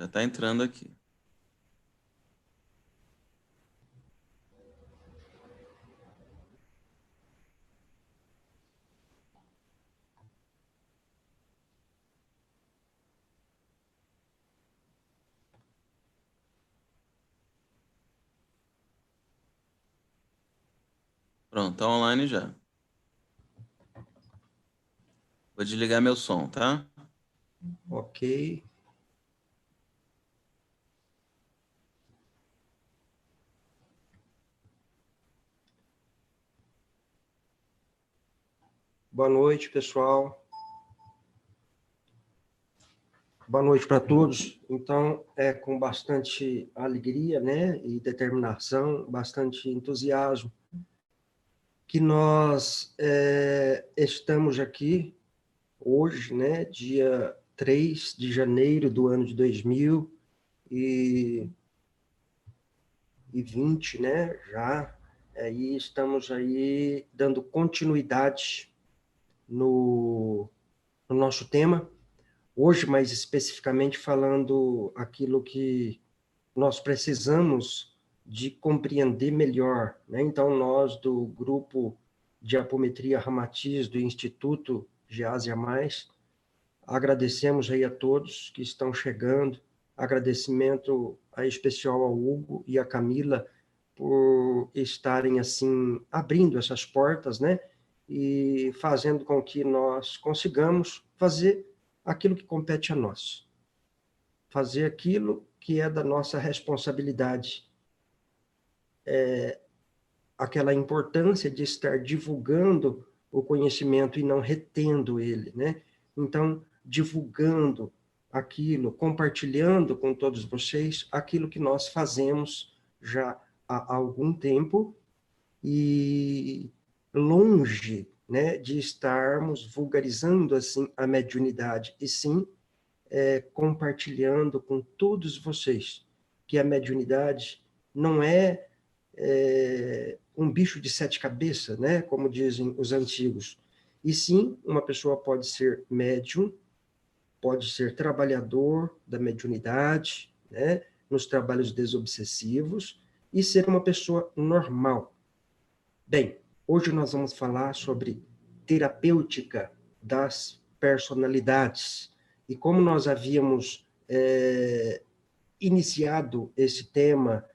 Já está entrando aqui. Pronto, tá online já. Vou desligar meu som, tá? Ok. Boa noite, pessoal. Boa noite para todos. Então, é com bastante alegria, né, e determinação, bastante entusiasmo, que nós estamos aqui hoje, né, dia 3 de janeiro do ano de 2020, né, já. Aí estamos aí dando continuidade no nosso tema. Hoje, mais especificamente, falando aquilo que nós precisamos de compreender melhor, né? Então, nós do grupo de apometria Ramatiz do Instituto de Ásia Mais, agradecemos aí a todos que estão chegando, agradecimento a especial ao Hugo e a Camila por estarem assim abrindo essas portas, né? E fazendo com que nós consigamos fazer aquilo que compete a nós, fazer aquilo que é da nossa responsabilidade, aquela importância de estar divulgando o conhecimento e não retendo ele, né? Então, divulgando aquilo, compartilhando com todos vocês aquilo que nós fazemos já há algum tempo e longe, né, de estarmos vulgarizando assim a mediunidade, e sim compartilhando com todos vocês que a mediunidade não é um bicho de sete cabeças, né, como dizem os antigos, e sim, uma pessoa pode ser médium, pode ser trabalhador da mediunidade, né, nos trabalhos desobsessivos, e ser uma pessoa normal. Bem, hoje nós vamos falar sobre terapêutica das personalidades. E como nós havíamos iniciado esse tema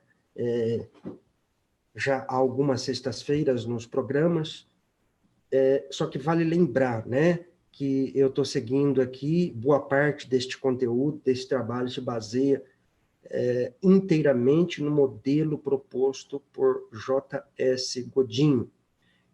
já há algumas sextas-feiras nos programas, só que vale lembrar, né, que eu estou seguindo aqui, boa parte deste conteúdo, desse trabalho se baseia inteiramente no modelo proposto por J.S. Godinho.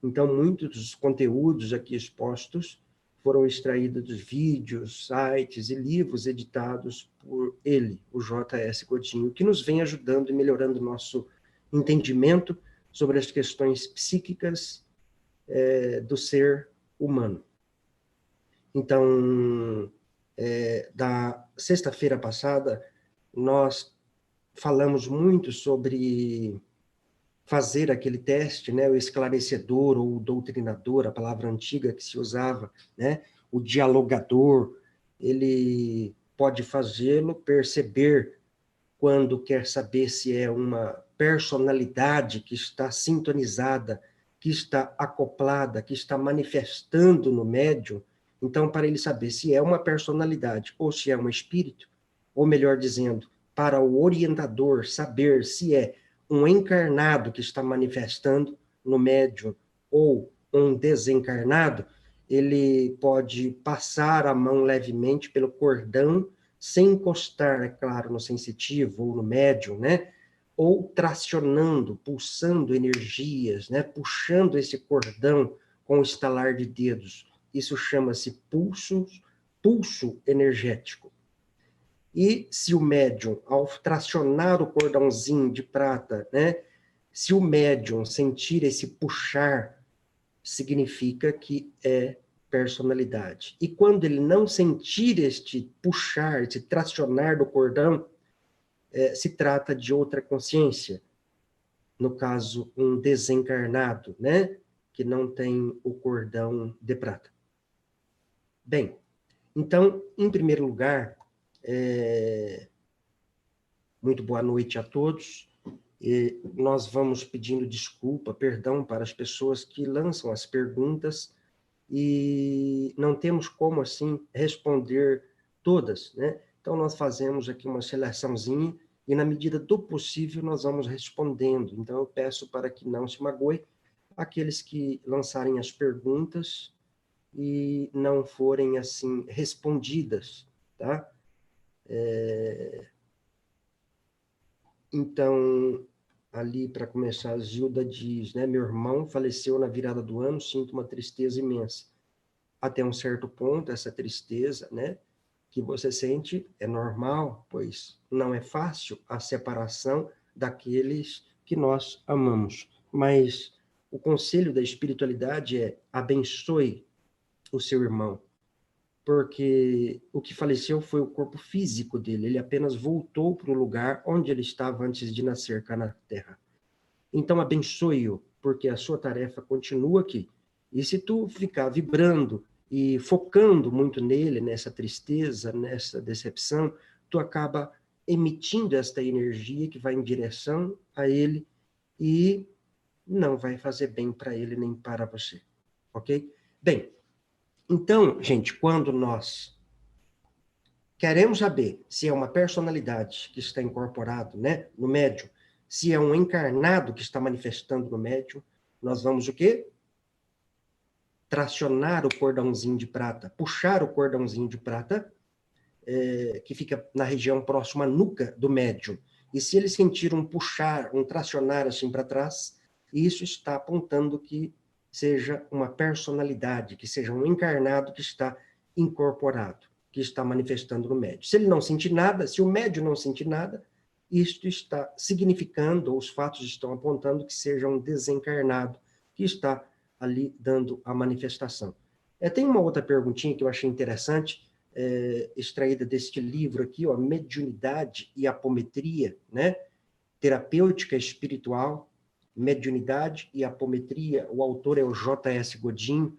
Então, muitos dos conteúdos aqui expostos foram extraídos dos vídeos, sites e livros editados por ele, o J.S. Godinho, que nos vem ajudando e melhorando o nosso entendimento sobre as questões psíquicas do ser humano. Então, da sexta-feira passada, nós falamos muito sobre fazer aquele teste, né, o esclarecedor ou o doutrinador, a palavra antiga que se usava, né, o dialogador, ele pode fazê-lo perceber quando quer saber se é uma personalidade que está sintonizada, que está acoplada, que está manifestando no médium. Então, para ele saber se é uma personalidade ou se é um espírito, ou melhor dizendo, para o orientador saber se é um encarnado que está manifestando no médium ou um desencarnado, ele pode passar a mão levemente pelo cordão, sem encostar, é claro, no sensitivo ou no médium, né? Ou tracionando, pulsando energias, né? Puxando esse cordão com o estalar de dedos. Isso chama-se pulso energético. E se o médium, ao tracionar o cordãozinho de prata, né, se o médium sentir esse puxar, significa que é personalidade. E quando ele não sentir este puxar, esse tracionar do cordão, se trata de outra consciência. No caso, um desencarnado, né, que não tem o cordão de prata. Bem, então, em primeiro lugar, Muito boa noite a todos. E nós vamos pedindo desculpa, perdão para as pessoas que lançam as perguntas e não temos como, assim, responder todas, né? Então, nós fazemos aqui uma seleçãozinha e, na medida do possível, nós vamos respondendo. Então, eu peço para que não se magoe aqueles que lançarem as perguntas e não forem, assim, respondidas, tá? Então, ali, para começar, a Gilda diz, né? Meu irmão faleceu na virada do ano, sinto uma tristeza imensa. Até um certo ponto, essa tristeza, né? Que você sente é normal, pois não é fácil a separação daqueles que nós amamos. Mas o conselho da espiritualidade é abençoe o seu irmão, porque o que faleceu foi o corpo físico dele, ele apenas voltou para o lugar onde ele estava antes de nascer cá na Terra. Então abençoe-o, porque a sua tarefa continua aqui. E se tu ficar vibrando e focando muito nele, nessa tristeza, nessa decepção, tu acaba emitindo esta energia que vai em direção a ele e não vai fazer bem para ele nem para você. Ok? Bem, então, gente, quando nós queremos saber se é uma personalidade que está incorporado, né, no médium, se é um encarnado que está manifestando no médium, nós vamos o quê? Tracionar o cordãozinho de prata, puxar o cordãozinho de prata, que fica na região próxima à nuca do médium. E se ele sentir um puxar, um tracionar assim para trás, isso está apontando que seja uma personalidade, que seja um encarnado que está incorporado, que está manifestando no médium. Se ele não sentir nada, se o médium não sentir nada, isto está significando, ou os fatos estão apontando que seja um desencarnado que está ali dando a manifestação. Tem uma outra perguntinha que eu achei interessante, extraída deste livro aqui, ó, Mediunidade e Apometria, né? Terapêutica Espiritual, Mediunidade e Apometria, o autor é o J.S. Godinho,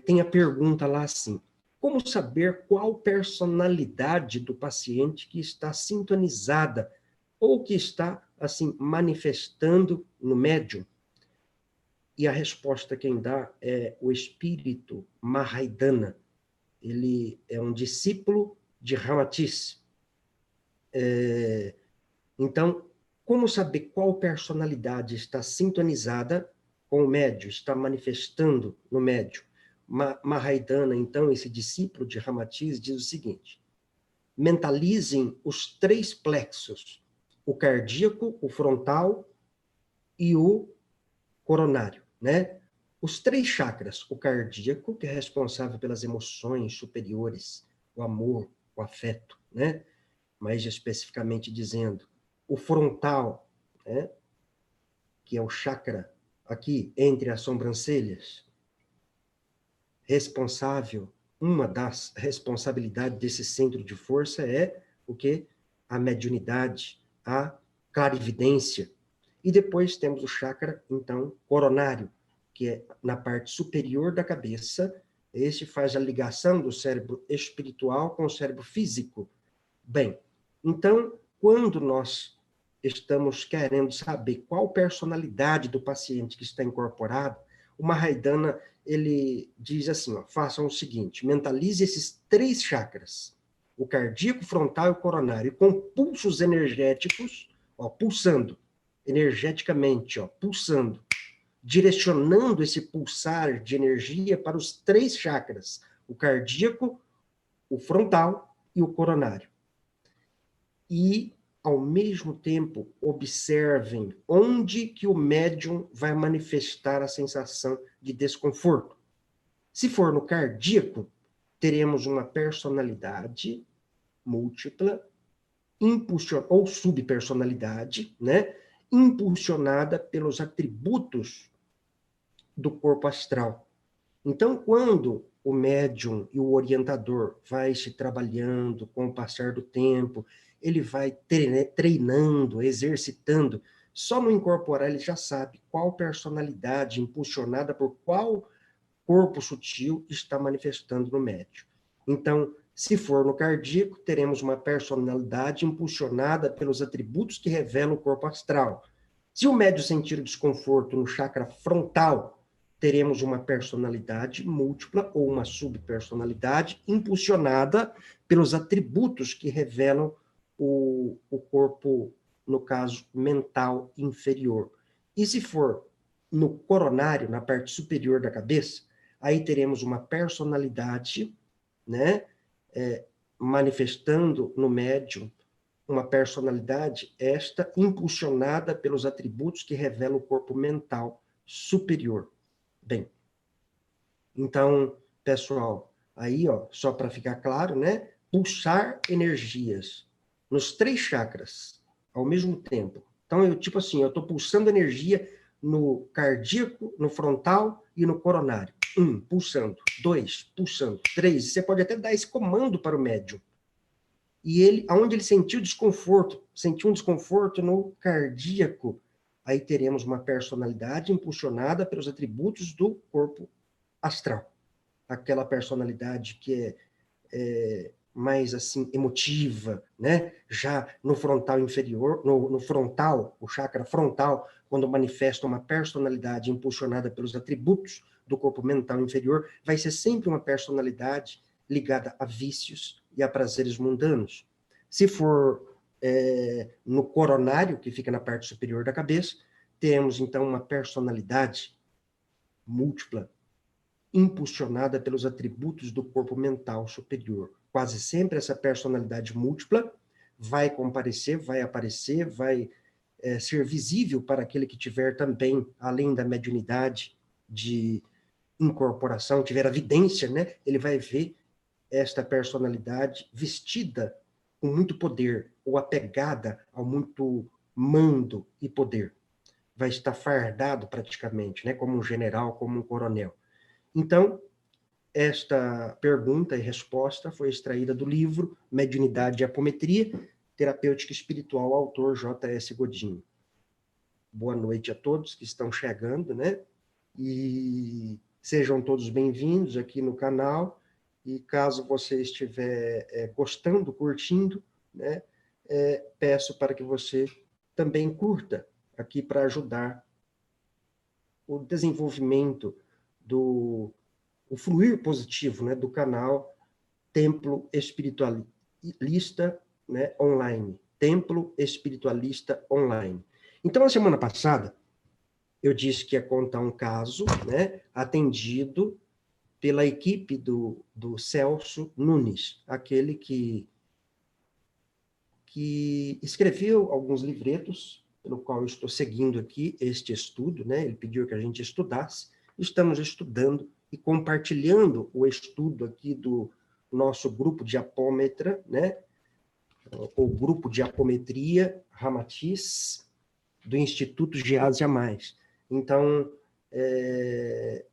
tem a pergunta lá assim, como saber qual personalidade do paciente que está sintonizada ou que está, assim, manifestando no médium? E a resposta quem dá é o espírito Mahayana. Ele é um discípulo de Ramatiz. Então, como saber qual personalidade está sintonizada com o médium, está manifestando no médium? Mahayana, então, esse discípulo de Ramatiz, diz o seguinte, mentalizem os 3 plexos, o cardíaco, o frontal e o coronário, né? Os 3 chakras, o cardíaco, que é responsável pelas emoções superiores, o amor, o afeto, né? Mais especificamente dizendo, o frontal, né? Que é o chakra aqui entre as sobrancelhas, responsável, uma das responsabilidades desse centro de força é o que? A mediunidade, a clarividência. E depois temos o chakra, então, coronário, que é na parte superior da cabeça. Este faz a ligação do cérebro espiritual com o cérebro físico. Bem, então, quando nós estamos querendo saber qual personalidade do paciente que está incorporado, o Mahayana, ele diz assim, ó, façam o seguinte, mentalize esses 3 chakras, o cardíaco, frontal e o coronário, com pulsos energéticos, ó, pulsando, energeticamente, ó, pulsando, direcionando esse pulsar de energia para os 3 chakras, o cardíaco, o frontal e o coronário. E, ao mesmo tempo, observem onde que o médium vai manifestar a sensação de desconforto. Se for no cardíaco, teremos uma personalidade múltipla, ou subpersonalidade, né? Impulsionada pelos atributos do corpo astral. Então, quando o médium e o orientador vai se trabalhando com o passar do tempo, ele vai treinando, exercitando, só no incorporar ele já sabe qual personalidade impulsionada por qual corpo sutil está manifestando no médium. Então, Se for no cardíaco, teremos uma personalidade impulsionada pelos atributos que revelam o corpo astral. Se o médium sentir desconforto no chakra frontal, teremos uma personalidade múltipla ou uma subpersonalidade impulsionada pelos atributos que revelam o corpo, no caso, mental inferior. E se for no coronário, na parte superior da cabeça, aí teremos uma personalidade, né, manifestando no médium uma personalidade, esta impulsionada pelos atributos que revelam o corpo mental superior. Bem, então, pessoal, aí, ó, só para ficar claro, né? Pulsar energias nos 3 chakras ao mesmo tempo. Então, eu, tipo assim, eu estou pulsando energia no cardíaco, no frontal e no coronário. 1, pulsando. 2, pulsando. 3, você pode até dar esse comando para o médium. E ele, aonde ele sentiu um desconforto no cardíaco, aí teremos uma personalidade impulsionada pelos atributos do corpo astral. Aquela personalidade que é mais assim emotiva, né? Já no frontal inferior, no frontal, o chakra frontal, quando manifesta uma personalidade impulsionada pelos atributos do corpo mental inferior, vai ser sempre uma personalidade ligada a vícios e a prazeres mundanos. Se for no coronário, que fica na parte superior da cabeça, temos então uma personalidade múltipla, impulsionada pelos atributos do corpo mental superior. Quase sempre essa personalidade múltipla vai comparecer, vai aparecer, vai ser visível para aquele que tiver também, além da mediunidade de incorporação, tiver a vidência, né? Ele vai ver esta personalidade vestida com muito poder, ou apegada ao muito mando e poder. Vai estar fardado praticamente, né? Como um general, como um coronel. Então, esta pergunta e resposta foi extraída do livro Mediunidade e Apometria, Terapêutica Espiritual, autor J.S. Godinho. Boa noite a todos que estão chegando, né? E sejam todos bem-vindos aqui no canal. E caso você estiver gostando, curtindo, né? Peço para que você também curta aqui para ajudar o desenvolvimento o fluir positivo, né, do canal Templo Espiritualista, né, online. Templo Espiritualista online. Então, a semana passada, eu disse que ia contar um caso, né, atendido pela equipe do Celso Nunes, aquele que escreveu alguns livretos, pelo qual eu estou seguindo aqui este estudo, né? Ele pediu que a gente estudasse, estamos estudando e compartilhando o estudo aqui do nosso grupo de apômetra, né? O grupo de apometria Ramatiz, do Instituto Geazi Mais. Então,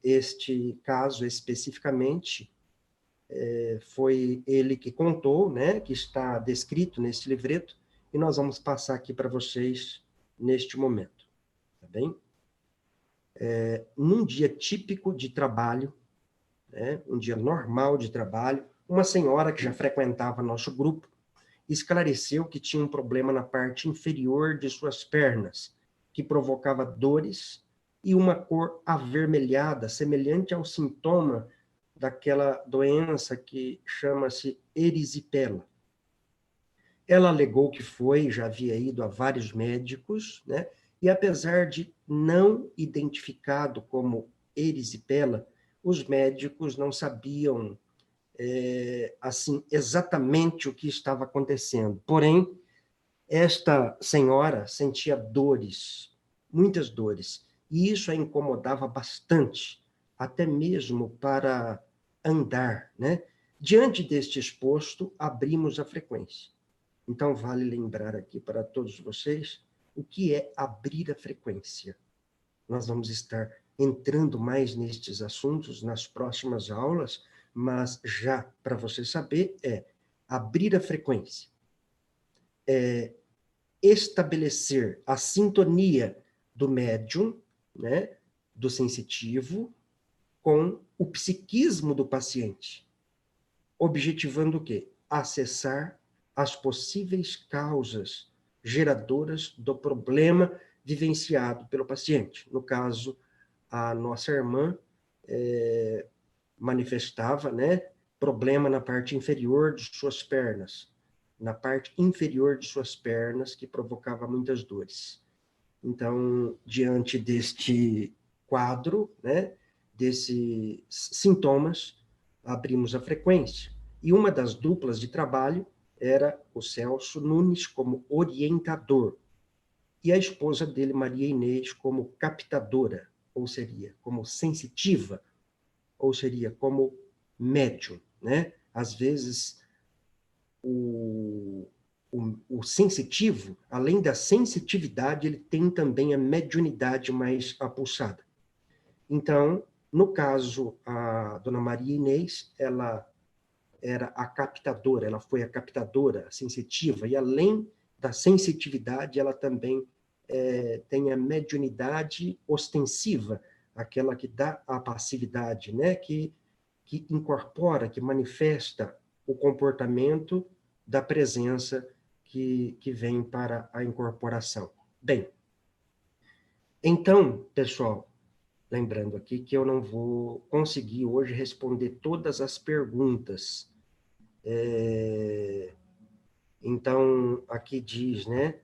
este caso especificamente, foi ele que contou, né, que está descrito nesse livreto, e nós vamos passar aqui para vocês neste momento, tá bem? Num dia típico de trabalho, né, um dia normal de trabalho, uma senhora que já frequentava nosso grupo esclareceu que tinha um problema na parte inferior de suas pernas, que provocava dores e uma cor avermelhada, semelhante ao sintoma daquela doença que chama-se erisipela. Ela alegou que já havia ido a vários médicos, né? E apesar de não identificado como erisipela, os médicos não sabiam assim exatamente o que estava acontecendo. Porém, esta senhora sentia dores, muitas dores, e isso a incomodava bastante, até mesmo para andar, né? Diante deste exposto, abrimos a frequência. Então, vale lembrar aqui para todos vocês o que é abrir a frequência. Nós vamos estar entrando mais nestes assuntos nas próximas aulas, mas já para você saber abrir a frequência, estabelecer a sintonia do médium, né, do sensitivo, com o psiquismo do paciente, objetivando o quê? Acessar as possíveis causas geradoras do problema vivenciado pelo paciente. No caso, a nossa irmã manifestava, né, problema na parte inferior de suas pernas, na parte inferior de suas pernas, que provocava muitas dores. Então, diante deste quadro, né, desses sintomas, abrimos a frequência. E uma das duplas de trabalho era o Celso Nunes como orientador, e a esposa dele, Maria Inês, como captadora, ou seria como sensitiva, ou seria como médium, né? Às vezes, o sensitivo, além da sensitividade, ele tem também a mediunidade mais apulsada. Então, no caso, a dona Maria Inês, ela era a captadora, ela foi a captadora sensitiva, e além da sensitividade, ela também tem a mediunidade ostensiva, aquela que dá a passividade, né? que incorpora, que manifesta o comportamento da presença que vem para a incorporação. Bem, então, pessoal, lembrando aqui que eu não vou conseguir hoje responder todas as perguntas. Então, aqui diz, né,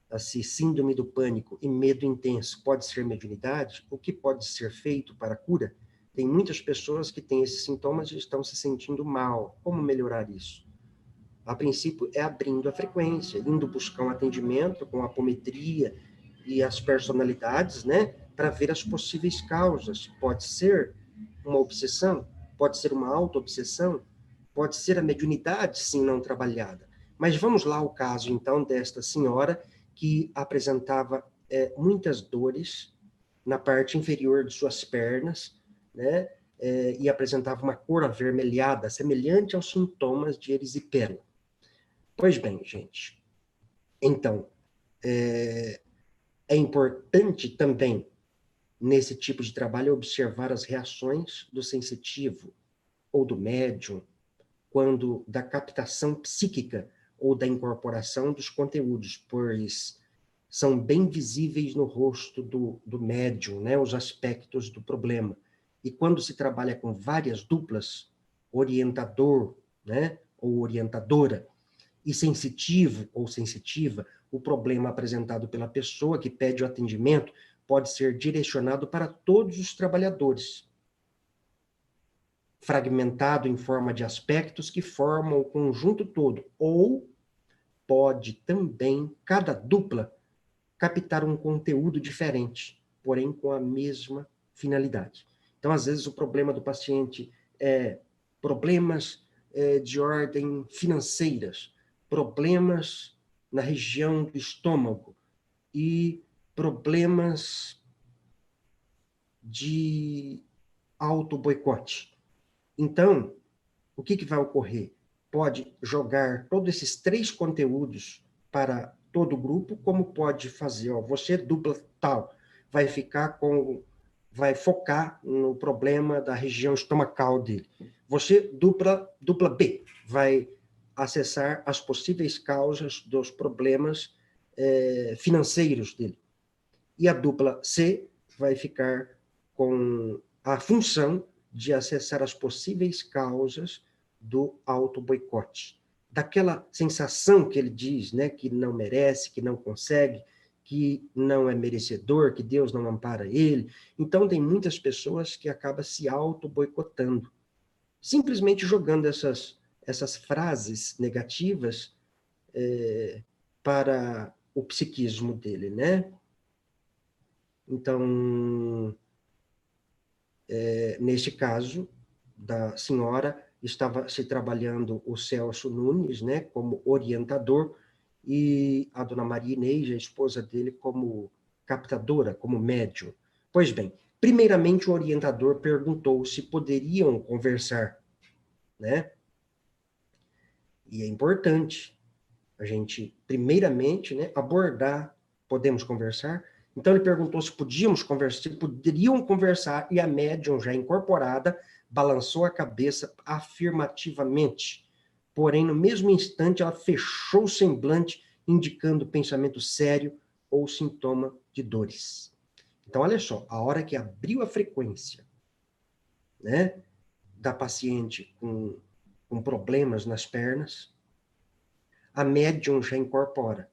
assim, síndrome do pânico e medo intenso pode ser mediunidade? O que pode ser feito para a cura? Tem muitas pessoas que têm esses sintomas e estão se sentindo mal. Como melhorar isso? A princípio, é abrindo a frequência, indo buscar um atendimento com apometria e as personalidades, né, para ver as possíveis causas. Pode ser uma obsessão, pode ser uma auto-obsessão, pode ser a mediunidade, sim, não trabalhada. Mas vamos lá ao caso, então, desta senhora que apresentava muitas dores na parte inferior de suas pernas, né, e apresentava uma cor avermelhada, semelhante aos sintomas de erisipela. Pois bem, gente, então, é importante também, nesse tipo de trabalho, observar as reações do sensitivo ou do médium, quando da captação psíquica ou da incorporação dos conteúdos, pois são bem visíveis no rosto do médium, né, os aspectos do problema. E quando se trabalha com várias duplas, orientador, né, ou orientadora, e sensitivo ou sensitiva, o problema apresentado pela pessoa que pede o atendimento pode ser direcionado para todos os trabalhadores, fragmentado em forma de aspectos que formam o conjunto todo, ou pode também, cada dupla, captar um conteúdo diferente, porém com a mesma finalidade. Então, às vezes, o problema do paciente é problemas de ordem financeiras, problemas na região do estômago e problemas de auto-boicote. Então, o que vai ocorrer? Pode jogar todos esses três conteúdos para todo o grupo, como pode fazer, ó, você dupla tal, vai focar no problema da região estomacal dele. Você dupla B, vai acessar as possíveis causas dos problemas financeiros dele. E a dupla C vai ficar com a função de acessar as possíveis causas do auto-boicote. Daquela sensação que ele diz, né, que não merece, que não consegue, que não é merecedor, que Deus não ampara ele. Então, tem muitas pessoas que acabam se auto-boicotando, simplesmente jogando essas frases negativas para o psiquismo dele, né? Então, neste caso, da senhora, estava se trabalhando o Celso Nunes, né, como orientador, e a dona Maria Inês, a esposa dele, como captadora, como médium. Pois bem, primeiramente o orientador perguntou se poderiam conversar, né? E é importante a gente, primeiramente, né, abordar, podemos conversar? Então ele perguntou se podíamos conversar, se poderiam conversar, e a médium já incorporada balançou a cabeça afirmativamente. Porém, no mesmo instante, ela fechou o semblante, indicando pensamento sério ou sintoma de dores. Então, olha só, a hora que abriu a frequência, né, da paciente com problemas nas pernas, a médium já incorpora.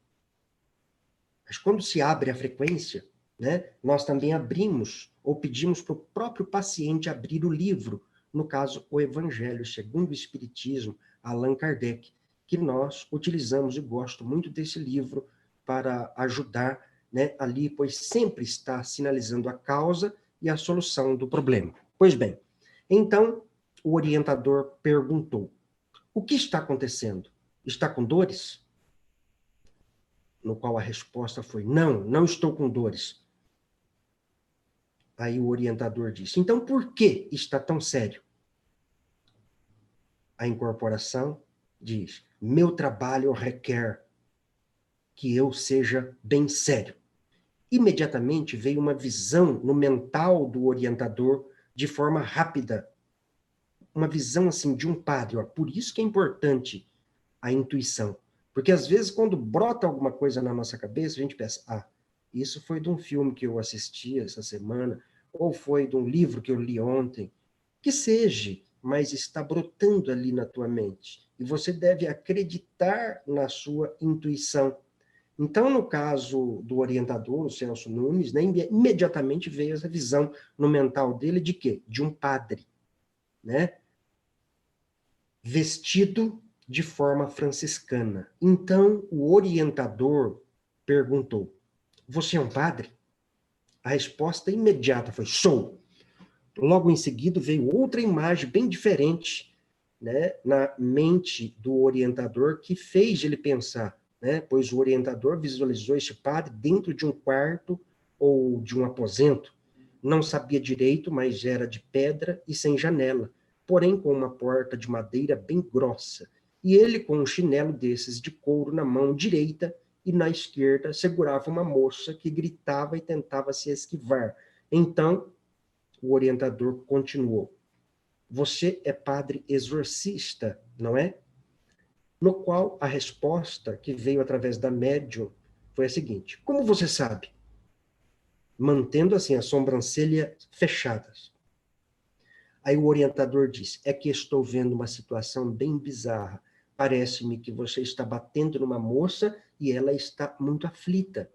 Mas quando se abre a frequência, né, nós também abrimos, ou pedimos para o próprio paciente abrir o livro, no caso, o Evangelho segundo o Espiritismo, Allan Kardec, que nós utilizamos, e gosto muito desse livro, para ajudar, né, ali, pois sempre está sinalizando a causa e a solução do problema. Pois bem, então, o orientador perguntou, o que está acontecendo? Está com dores? No qual a resposta foi, não, não estou com dores. Aí o orientador disse, então por que está tão sério? A incorporação diz, meu trabalho requer que eu seja bem sério. Imediatamente veio uma visão no mental do orientador de forma rápida. Uma visão assim de um padre. Ó. Por isso que é importante a intuição. Porque às vezes quando brota alguma coisa na nossa cabeça, a gente pensa, ah, isso foi de um filme que eu assisti essa semana, ou foi de um livro que eu li ontem. Que seja, mas está brotando ali na tua mente. E você deve acreditar na sua intuição. Então, no caso do orientador, o Celso Nunes, né, imediatamente veio essa visão no mental dele de quê? De um padre, né? Vestido de forma franciscana. Então, o orientador perguntou, você é um padre? A resposta imediata foi, sou. Logo em seguida veio outra imagem bem diferente, né, na mente do orientador, que fez ele pensar, né, pois o orientador visualizou este padre dentro de um quarto ou de um aposento. Não sabia direito, mas era de pedra e sem janela, porém com uma porta de madeira bem grossa. E ele, com um chinelo desses de couro na mão direita, e na esquerda segurava uma moça que gritava e tentava se esquivar. Então, o orientador continuou. Você é padre exorcista, não é? No qual a resposta que veio através da médium foi a seguinte, como você sabe? Mantendo assim as sobrancelhas fechadas. Aí o orientador disse, é que estou vendo uma situação bem bizarra. Parece-me que você está batendo numa moça e ela está muito aflita.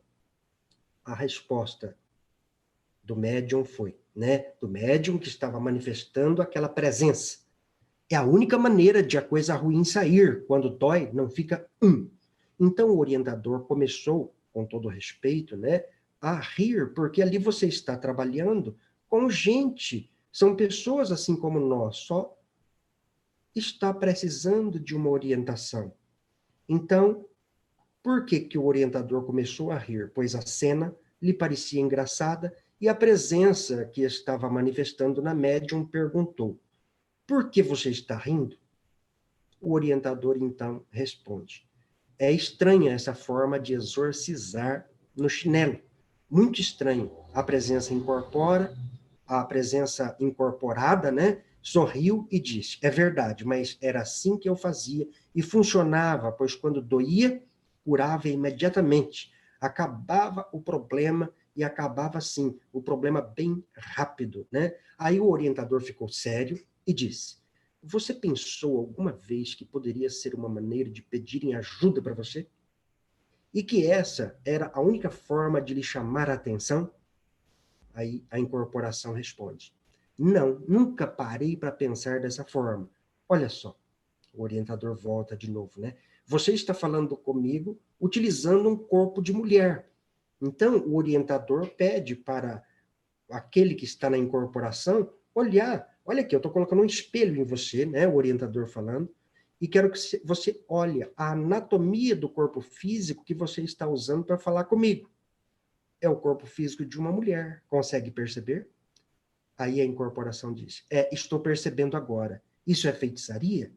A resposta do médium foi, né? Do médium que estava manifestando aquela presença. É a única maneira de a coisa ruim sair. Quando dói, não fica Então o orientador começou, com todo respeito, né, a rir, porque ali você está trabalhando com gente, são pessoas assim como nós, só está precisando de uma orientação. Então, por que que o orientador começou a rir? Pois a cena lhe parecia engraçada e a presença que estava manifestando na médium perguntou, por que você está rindo? O orientador, então, responde, é estranha essa forma de exorcizar no chinelo. Muito estranho. A presença incorpora, a presença incorporada, né? Sorriu e disse, é verdade, mas era assim que eu fazia e funcionava, pois quando doía, curava imediatamente. Acabava o problema e acabava assim, o problema bem rápido, né? Aí o orientador ficou sério e disse, você pensou alguma vez que poderia ser uma maneira de pedirem ajuda para você? E que essa era a única forma de lhe chamar a atenção? Aí a incorporação responde, não, nunca parei para pensar dessa forma. Olha só, o orientador volta de novo, né? Você está falando comigo utilizando um corpo de mulher. Então, o orientador pede para aquele que está na incorporação olhar, olha aqui, eu estou colocando um espelho em você, né, o orientador falando, e quero que você olhe a anatomia do corpo físico que você está usando para falar comigo. É o corpo físico de uma mulher, consegue perceber? Aí a incorporação diz, estou percebendo agora. Isso é feitiçaria?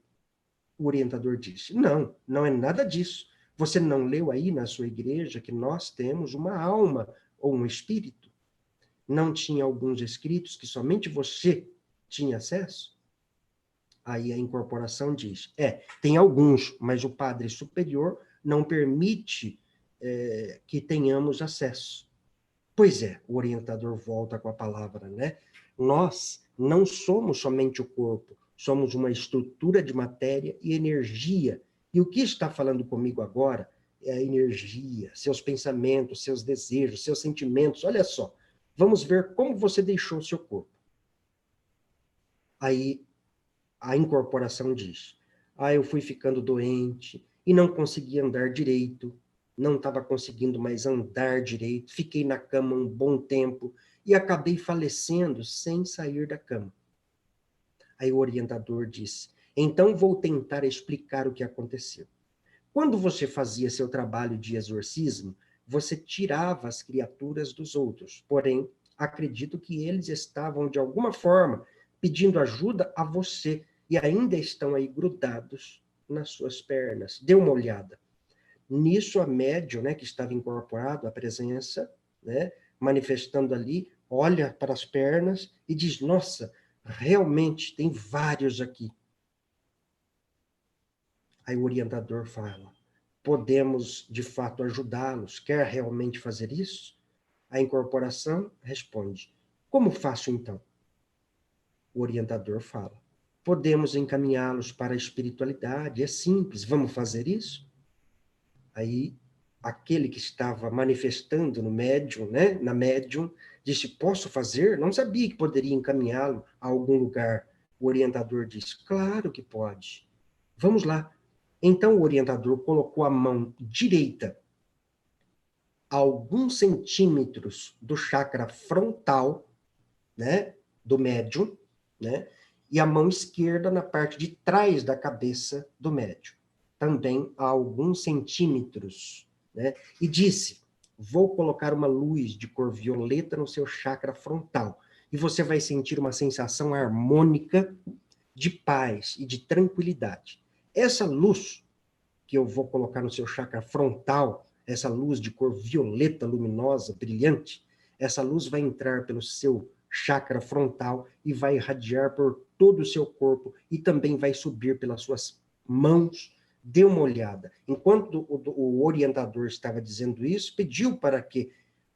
O orientador disse, não, não é nada disso. Você não leu aí na sua igreja que nós temos uma alma ou um espírito? Não tinha alguns escritos que somente você tinha acesso? Aí a incorporação diz, tem alguns, mas o Padre Superior não permite que tenhamos acesso. Pois é, o orientador volta com a palavra, né? Nós não somos somente o corpo, somos uma estrutura de matéria e energia. E o que está falando comigo agora é a energia, seus pensamentos, seus desejos, seus sentimentos. Olha só, vamos ver como você deixou o seu corpo. Aí a incorporação diz, eu fui ficando doente e não conseguia andar direito, não estava conseguindo mais andar direito, fiquei na cama um bom tempo e acabei falecendo sem sair da cama. Aí o orientador disse, então vou tentar explicar o que aconteceu. Quando você fazia seu trabalho de exorcismo, você tirava as criaturas dos outros, porém, acredito que eles estavam, de alguma forma, pedindo ajuda a você e ainda estão aí grudados nas suas pernas. Dê uma olhada. Nisso, a médium, né, que estava incorporado, a presença, né, manifestando ali, olha para as pernas e diz, nossa, realmente tem vários aqui. Aí o orientador fala, podemos, de fato, ajudá-los? Quer realmente fazer isso? A incorporação responde, como faço então? O orientador fala, podemos encaminhá-los para a espiritualidade, é simples, vamos fazer isso? Aí, aquele que estava manifestando no médium, né, na médium, disse, posso fazer? Não sabia que poderia encaminhá-lo a algum lugar. O orientador disse, claro que pode. Vamos lá. Então, o orientador colocou a mão direita a alguns centímetros do chakra frontal, né, do médium, né, e a mão esquerda na parte de trás da cabeça do médium, também a alguns centímetros, né, e disse, vou colocar uma luz de cor violeta no seu chakra frontal, e você vai sentir uma sensação harmônica de paz e de tranquilidade. Essa luz que eu vou colocar no seu chakra frontal, essa luz de cor violeta, luminosa, brilhante, essa luz vai entrar pelo seu chakra frontal e vai irradiar por todo o seu corpo e também vai subir pelas suas mãos. Dê uma olhada. Enquanto o orientador estava dizendo isso, pediu para que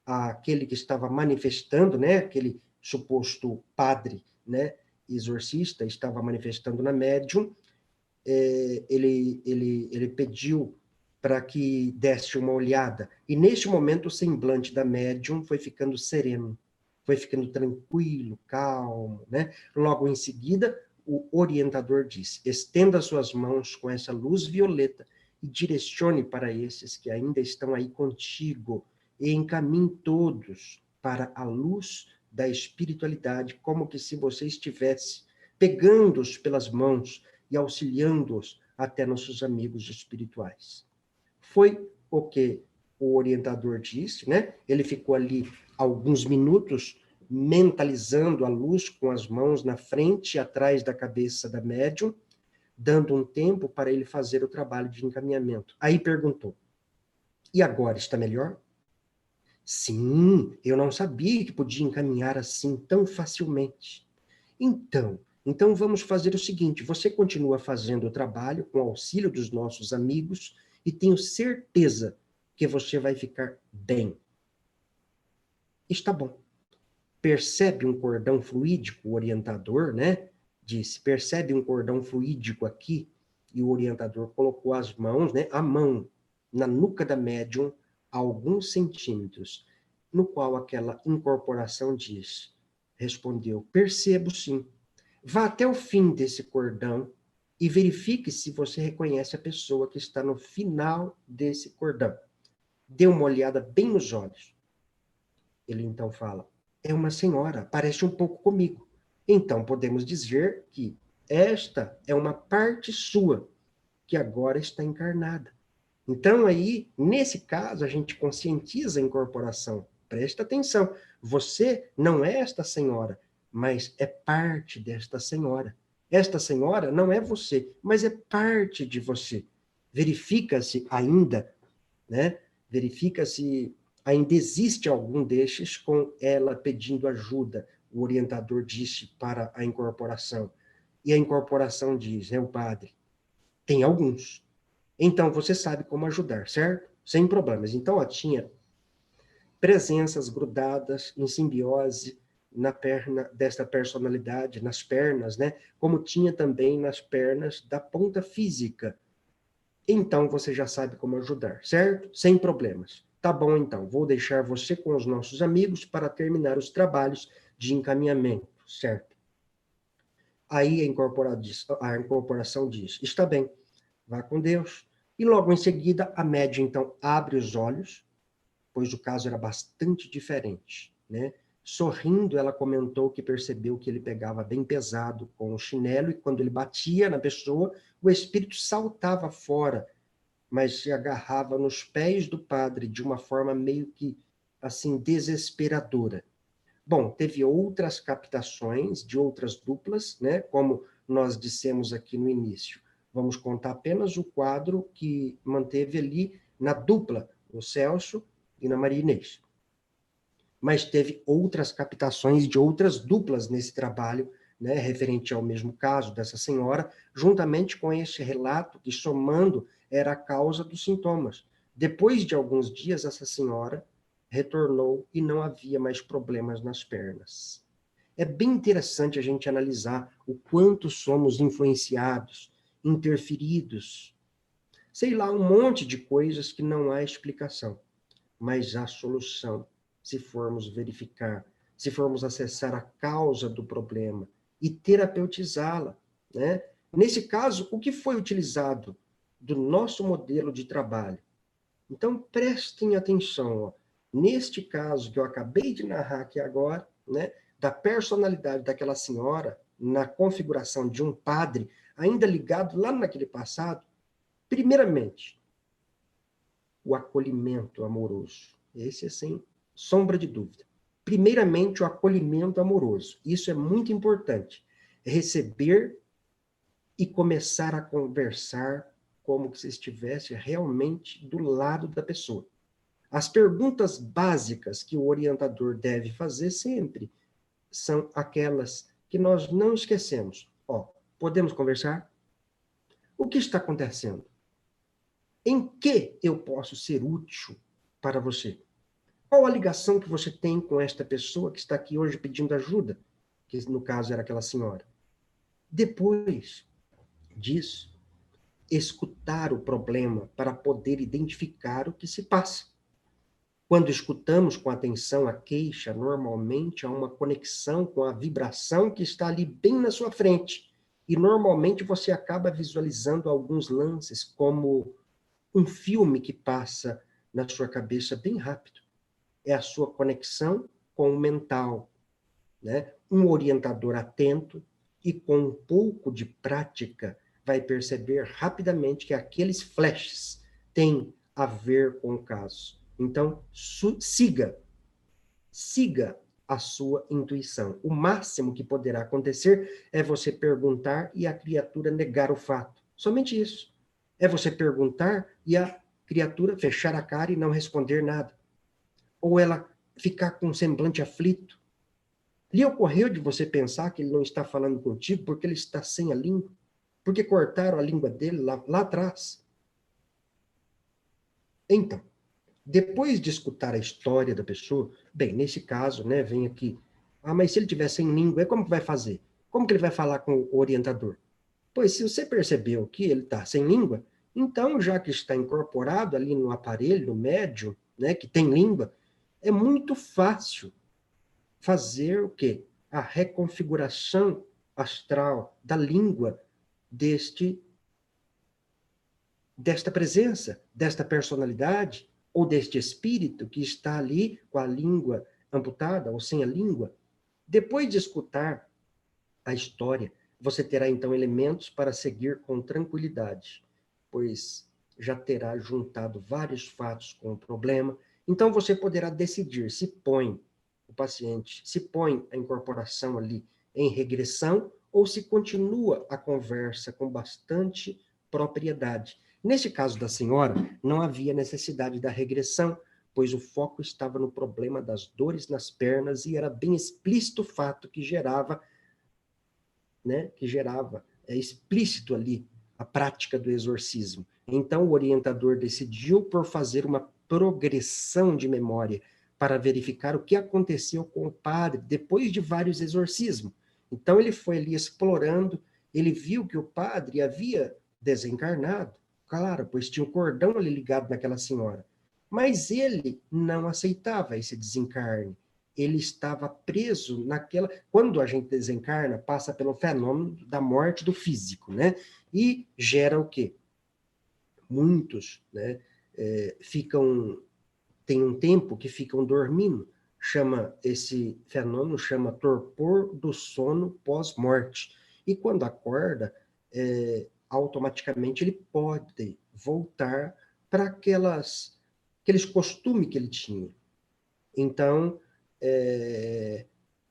aquele que estava manifestando, né, aquele suposto padre, né, exorcista, estava manifestando na médium, ele pediu para que desse uma olhada. E neste momento o semblante da médium foi ficando sereno, foi ficando tranquilo, calmo, né? Logo em seguida, o orientador disse, estenda suas mãos com essa luz violeta e direcione para esses que ainda estão aí contigo e encaminhe todos para a luz da espiritualidade, como que se você estivesse pegando-os pelas mãos e auxiliando-os até nossos amigos espirituais. Foi o que o orientador disse, né? Ele ficou ali alguns minutos mentalizando a luz com as mãos na frente e atrás da cabeça da médium, dando um tempo para ele fazer o trabalho de encaminhamento. Aí perguntou, e agora está melhor? Sim, eu não sabia que podia encaminhar assim tão facilmente. Então vamos fazer o seguinte, você continua fazendo o trabalho com o auxílio dos nossos amigos e tenho certeza que você vai ficar bem. Está bom. Percebe um cordão fluídico, o orientador, né? Disse, percebe um cordão fluídico aqui? E o orientador colocou as mãos, né? A mão na nuca da médium, a alguns centímetros, no qual aquela incorporação diz, respondeu, percebo sim. Vá até o fim desse cordão e verifique se você reconhece a pessoa que está no final desse cordão. Dê uma olhada bem nos olhos. Ele então fala, é uma senhora, parece um pouco comigo. Então podemos dizer que esta é uma parte sua, que agora está encarnada. Então aí, nesse caso, a gente conscientiza a incorporação. Presta atenção, você não é esta senhora, mas é parte desta senhora. Esta senhora não é você, mas é parte de você. Verifica-se ainda, né? Verifica-se ainda existe algum destes com ela pedindo ajuda, o orientador disse para a incorporação. E a incorporação diz, o padre, tem alguns. Então, você sabe como ajudar, certo? Sem problemas. Então, tinha presenças grudadas em simbiose na perna desta personalidade, nas pernas, né? Como tinha também nas pernas da ponta física. Então, você já sabe como ajudar, certo? Sem problemas. Tá bom, então. Vou deixar você com os nossos amigos para terminar os trabalhos de encaminhamento, certo? Aí a incorporação diz, está bem, vá com Deus. E logo em seguida, a média, então, abre os olhos, pois o caso era bastante diferente, né? Sorrindo, ela comentou que percebeu que ele pegava bem pesado com o chinelo e quando ele batia na pessoa, o espírito saltava fora, mas se agarrava nos pés do padre de uma forma meio que, assim, desesperadora. Bom, teve outras captações de outras duplas, né? Como nós dissemos aqui no início. Vamos contar apenas o quadro que manteve ali na dupla, o Celso e na Maria Inês. Mas teve outras captações de outras duplas nesse trabalho, né, referente ao mesmo caso dessa senhora, juntamente com esse relato que, somando, era a causa dos sintomas. Depois de alguns dias, essa senhora retornou e não havia mais problemas nas pernas. É bem interessante a gente analisar o quanto somos influenciados, interferidos, sei lá, um monte de coisas que não há explicação, mas há solução, se formos verificar, se formos acessar a causa do problema e terapeutizá-la, né? Nesse caso, o que foi utilizado do nosso modelo de trabalho? Então, prestem atenção, ó. Neste caso que eu acabei de narrar aqui agora, né, da personalidade daquela senhora, na configuração de um padre, ainda ligado lá naquele passado, primeiramente, o acolhimento amoroso. Esse é sem sombra de dúvida. Primeiramente, o acolhimento amoroso. Isso é muito importante. Receber e começar a conversar como se estivesse realmente do lado da pessoa. As perguntas básicas que o orientador deve fazer sempre são aquelas que nós não esquecemos. Ó, podemos conversar? O que está acontecendo? Em que eu posso ser útil para você? Qual a ligação que você tem com esta pessoa que está aqui hoje pedindo ajuda? Que no caso era aquela senhora. Depois disso, escutar o problema para poder identificar o que se passa. Quando escutamos com atenção a queixa, normalmente há uma conexão com a vibração que está ali bem na sua frente. E normalmente você acaba visualizando alguns lances como um filme que passa na sua cabeça bem rápido. É a sua conexão com o mental, né? Um orientador atento e com um pouco de prática vai perceber rapidamente que aqueles flashes têm a ver com o caso. Então, siga a sua intuição. O máximo que poderá acontecer é você perguntar e a criatura negar o fato. Somente isso. É você perguntar e a criatura fechar a cara e não responder nada. Ou ela ficar com um semblante aflito. Lhe ocorreu de você pensar que ele não está falando contigo porque ele está sem a língua? Porque cortaram a língua dele lá atrás? Então, depois de escutar a história da pessoa, bem, nesse caso, né, vem aqui, mas se ele tiver sem língua, como que vai fazer? Como que ele vai falar com o orientador? Pois se você percebeu que ele está sem língua, então, já que está incorporado ali no aparelho, no médium, né, que tem língua, é muito fácil fazer o quê? A reconfiguração astral da língua desta presença, desta personalidade, ou deste espírito que está ali com a língua amputada ou sem a língua. Depois de escutar a história, você terá então elementos para seguir com tranquilidade, pois já terá juntado vários fatos com o problema. Então você poderá decidir se põe o paciente, se põe a incorporação ali em regressão ou se continua a conversa com bastante propriedade. Nesse caso da senhora, não havia necessidade da regressão, pois o foco estava no problema das dores nas pernas e era bem explícito o fato que gerava, né, é explícito ali a prática do exorcismo. Então o orientador decidiu por fazer uma progressão de memória para verificar o que aconteceu com o padre depois de vários exorcismos. Então ele foi ali explorando, ele viu que o padre havia desencarnado, claro, pois tinha um cordão ali ligado naquela senhora. Mas ele não aceitava esse desencarne. Ele estava preso naquela... Quando a gente desencarna, passa pelo fenômeno da morte do físico, né? E gera o quê? Muitos, né, tem um tempo que ficam dormindo. Esse fenômeno chama torpor do sono pós-morte. E quando acorda, automaticamente ele pode voltar para aqueles costumes que ele tinha. Então,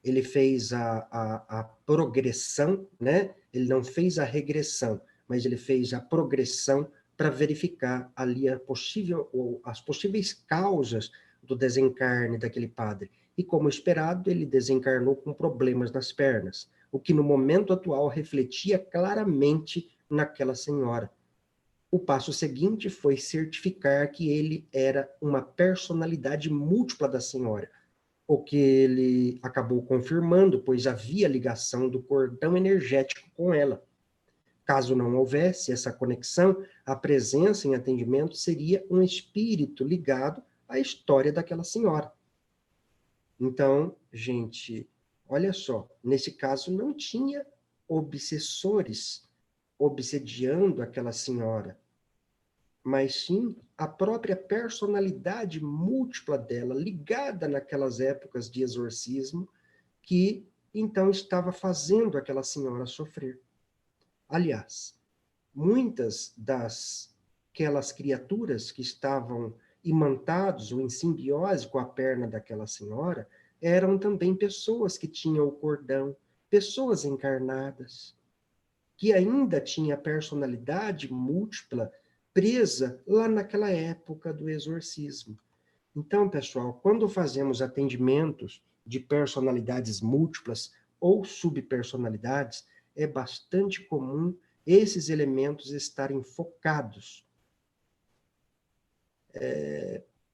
ele fez a progressão, né? Ele não fez a regressão, mas ele fez a progressão para verificar ali as possíveis causas do desencarne daquele padre. E, como esperado, ele desencarnou com problemas nas pernas, o que no momento atual refletia claramente naquela senhora. O passo seguinte foi certificar que ele era uma personalidade múltipla da senhora, o que ele acabou confirmando, pois havia ligação do cordão energético com ela. Caso não houvesse essa conexão, a presença em atendimento seria um espírito ligado à história daquela senhora. Então, gente, olha só, nesse caso não tinha obsessores obsediando aquela senhora, mas sim a própria personalidade múltipla dela, ligada naquelas épocas de exorcismo, que então estava fazendo aquela senhora sofrer. Aliás, muitas aquelas criaturas que estavam imantados ou em simbiose com a perna daquela senhora eram também pessoas que tinham o cordão, pessoas encarnadas, que ainda tinha personalidade múltipla presa lá naquela época do exorcismo. Então, pessoal, quando fazemos atendimentos de personalidades múltiplas ou subpersonalidades, é bastante comum esses elementos estarem focados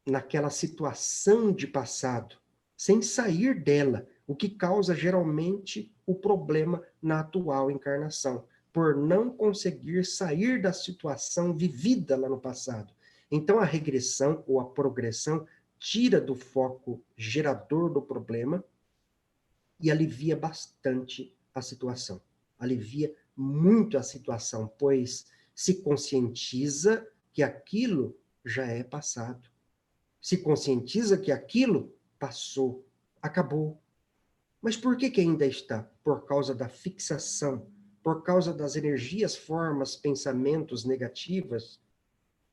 naquela situação de passado, sem sair dela, o que causa geralmente o problema na atual encarnação, por não conseguir sair da situação vivida lá no passado. Então, a regressão ou a progressão tira do foco gerador do problema e alivia bastante a situação. Alivia muito a situação, pois se conscientiza que aquilo já é passado. Se conscientiza que aquilo passou, acabou. Mas por que ainda está? Por causa da fixação, por causa das energias, formas, pensamentos negativas,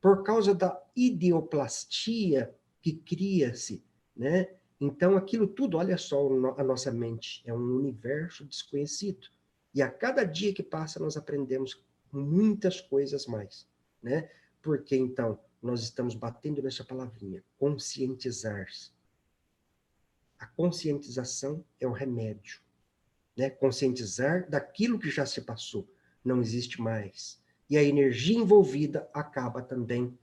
por causa da ideoplastia que cria-se, né? Então, aquilo tudo, olha só a nossa mente, é um universo desconhecido. E a cada dia que passa, nós aprendemos muitas coisas mais, né? Porque, então, nós estamos batendo nessa palavrinha, conscientizar-se. A conscientização é o remédio, né? Conscientizar daquilo que já se passou, não existe mais. E a energia envolvida acaba também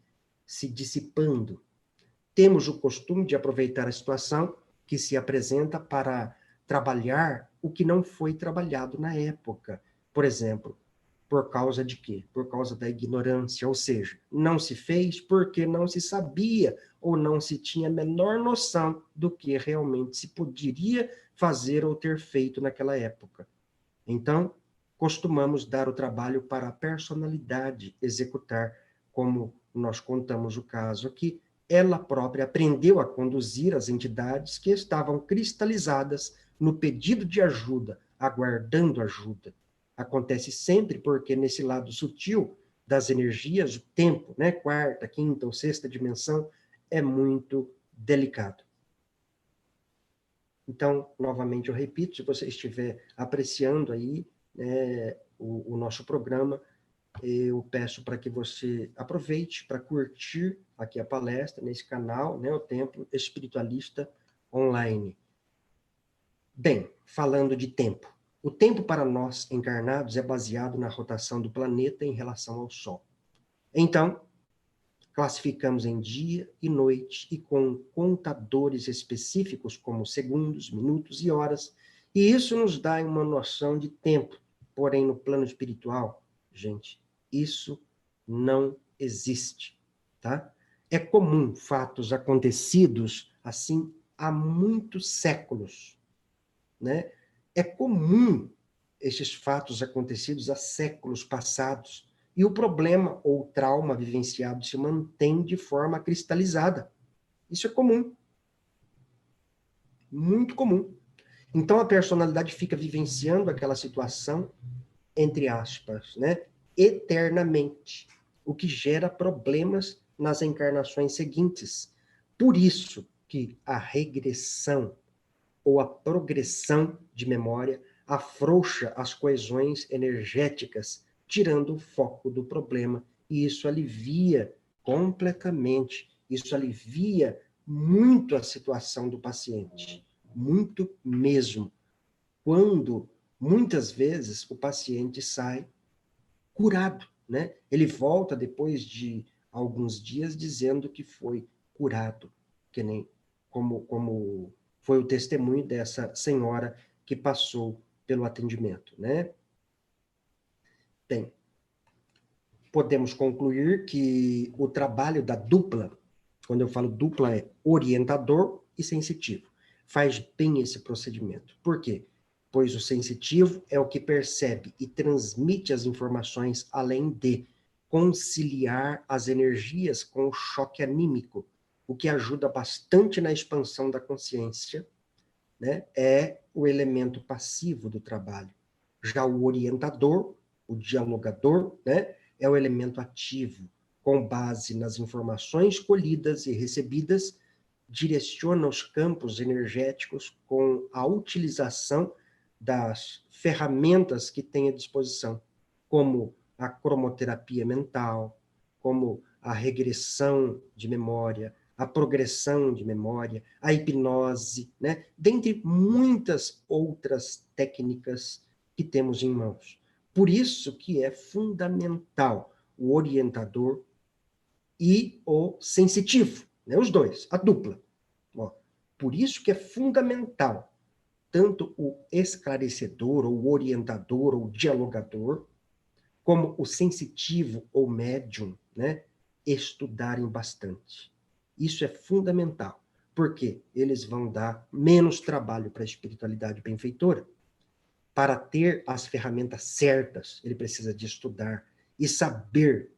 se dissipando. Temos o costume de aproveitar a situação que se apresenta para trabalhar o que não foi trabalhado na época. Por exemplo, por causa de quê? Por causa da ignorância, ou seja, não se fez porque não se sabia ou não se tinha a menor noção do que realmente se poderia fazer ou ter feito naquela época. Então, costumamos dar o trabalho para a personalidade executar, como nós contamos o caso aqui, ela própria aprendeu a conduzir as entidades que estavam cristalizadas no pedido de ajuda, aguardando ajuda. Acontece sempre porque nesse lado sutil das energias, o tempo, né, quarta, quinta ou sexta dimensão, é muito delicado. Então, novamente, eu repito, se você estiver apreciando aí, né, o nosso programa, eu peço para que você aproveite para curtir aqui a palestra nesse canal, né, o Templo Espiritualista Online. Bem, falando de tempo. O tempo para nós encarnados é baseado na rotação do planeta em relação ao Sol. Então, classificamos em dia e noite e com contadores específicos como segundos, minutos e horas, e isso nos dá uma noção de tempo. Porém, no plano espiritual, gente, isso não existe, tá? É comum fatos acontecidos assim há muitos séculos, né? É comum esses fatos acontecidos há séculos passados, e o problema ou trauma vivenciado se mantém de forma cristalizada. Isso é comum, muito comum. Então a personalidade fica vivenciando aquela situação, entre aspas, né, eternamente, o que gera problemas nas encarnações seguintes. Por isso que a regressão ou a progressão de memória afrouxa as coesões energéticas, tirando o foco do problema. E isso alivia completamente, isso alivia muito a situação do paciente, muito mesmo. Quando, muitas vezes, o paciente sai curado, né? Ele volta depois de alguns dias dizendo que foi curado, que nem como foi o testemunho dessa senhora que passou pelo atendimento, né? Bem, podemos concluir que o trabalho da dupla, quando eu falo dupla, é orientador e sensitivo. Faz bem esse procedimento. Por quê? Pois o sensitivo é o que percebe e transmite as informações, além de conciliar as energias com o choque anímico, o que ajuda bastante na expansão da consciência, né? É o elemento passivo do trabalho. Já o orientador, o dialogador, né? É o elemento ativo, com base nas informações colhidas e recebidas, direciona os campos energéticos com a utilização das ferramentas que tem à disposição, como a cromoterapia mental, como a regressão de memória, a progressão de memória, a hipnose, né? Dentre muitas outras técnicas que temos em mãos. Por isso que é fundamental o orientador e o sensitivo, né? Os dois, a dupla. Ó, por isso que é fundamental tanto o esclarecedor, ou orientador, ou dialogador, como o sensitivo ou médium, né, estudarem bastante. Isso é fundamental, porque eles vão dar menos trabalho para a espiritualidade benfeitora. Para ter as ferramentas certas, ele precisa de estudar e saber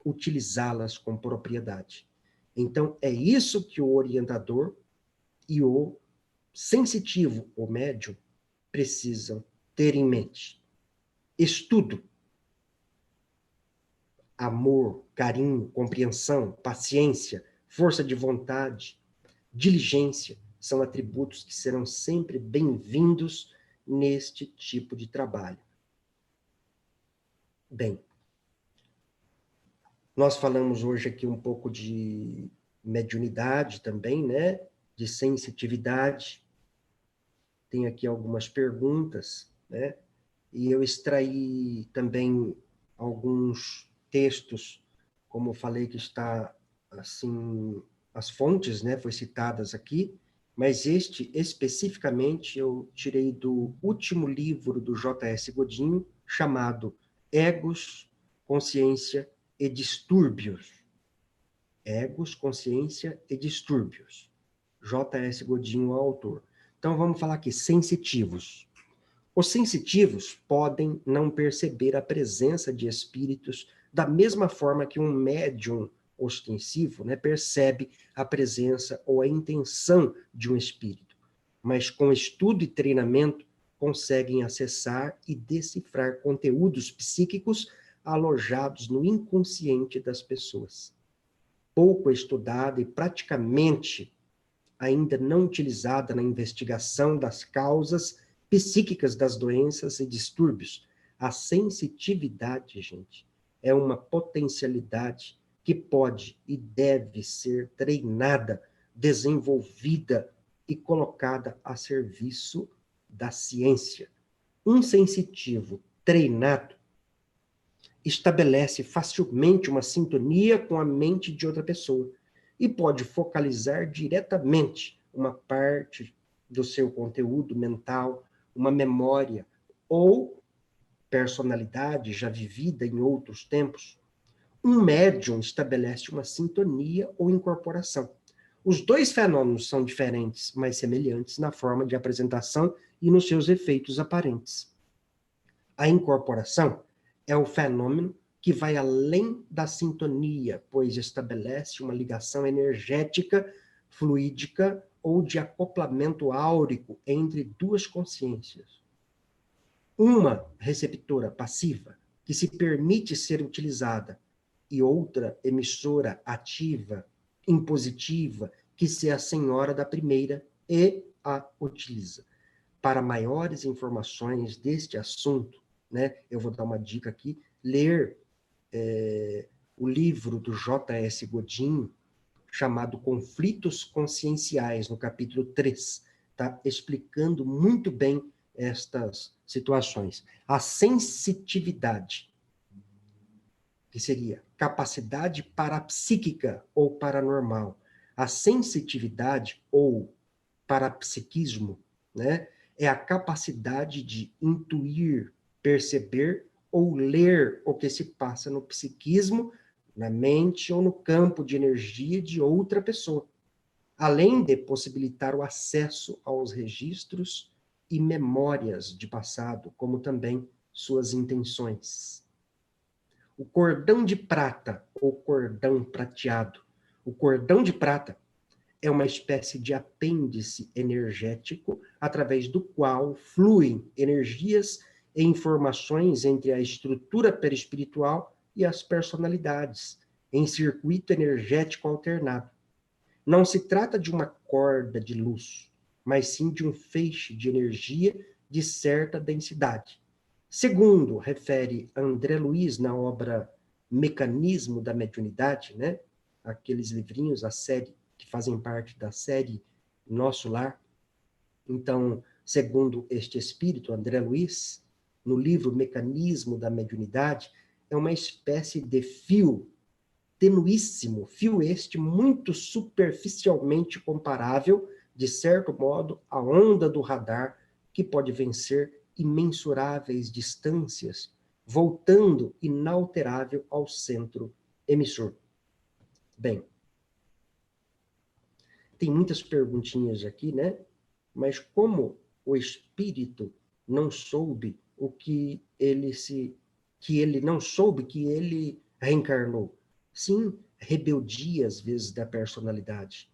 utilizá-las com propriedade. Então, é isso que o orientador e o sensitivo ou médium precisam ter em mente. Estudo, amor, carinho, compreensão, paciência, força de vontade, diligência, são atributos que serão sempre bem-vindos neste tipo de trabalho. Bem, nós falamos hoje aqui um pouco de mediunidade também, né? De sensitividade. Tem aqui algumas perguntas, né? E eu extraí também alguns textos, como eu falei que está, assim, as fontes, né, foi citadas aqui, mas este, especificamente, eu tirei do último livro do J.S. Godinho, chamado Egos, Consciência e Distúrbios. Egos, Consciência e Distúrbios. J.S. Godinho, o autor. Então, vamos falar aqui, sensitivos. Os sensitivos podem não perceber a presença de espíritos da mesma forma que um médium ostensivo, né, percebe a presença ou a intenção de um espírito. Mas com estudo e treinamento, conseguem acessar e decifrar conteúdos psíquicos alojados no inconsciente das pessoas. Pouco estudada e praticamente ainda não utilizada na investigação das causas psíquicas das doenças e distúrbios. A sensitividade, gente, é uma potencialidade que pode e deve ser treinada, desenvolvida e colocada a serviço da ciência. Um sensitivo treinado estabelece facilmente uma sintonia com a mente de outra pessoa e pode focalizar diretamente uma parte do seu conteúdo mental, uma memória ou personalidade já vivida em outros tempos. Um médium estabelece uma sintonia ou incorporação. Os dois fenômenos são diferentes, mas semelhantes na forma de apresentação e nos seus efeitos aparentes. A incorporação é o fenômeno que vai além da sintonia, pois estabelece uma ligação energética, fluídica ou de acoplamento áurico entre duas consciências. Uma receptora passiva, que se permite ser utilizada, e outra emissora ativa, impositiva, que se assenhora da primeira e a utiliza. Para maiores informações deste assunto, né, eu vou dar uma dica aqui, ler o livro do J.S. Godin, chamado Conflitos Conscienciais, no capítulo 3, está explicando muito bem estas situações. A sensitividade, que seria capacidade parapsíquica ou paranormal. A sensitividade ou parapsiquismo, né, é a capacidade de intuir, perceber ou ler o que se passa no psiquismo, na mente ou no campo de energia de outra pessoa, além de possibilitar o acesso aos registros e memórias de passado, como também suas intenções. O cordão de prata ou cordão prateado. O cordão de prata é uma espécie de apêndice energético através do qual fluem energias e informações entre a estrutura perispiritual e as personalidades, em circuito energético alternado. Não se trata de uma corda de luz, mas sim de um feixe de energia de certa densidade. Segundo refere André Luiz na obra Mecanismo da Mediunidade, né? Aqueles livrinhos, a série que fazem parte da série Nosso Lar. Então, segundo este espírito, André Luiz, no livro Mecanismo da Mediunidade, é uma espécie de fio tenuíssimo, fio este muito superficialmente comparável, de certo modo, à onda do radar, que pode vencer imensuráveis distâncias, voltando inalterável ao centro emissor. Bem, tem muitas perguntinhas aqui, né? Mas como o espírito não soube o que ele não soube que ele reencarnou? Sim, rebeldia às vezes da personalidade,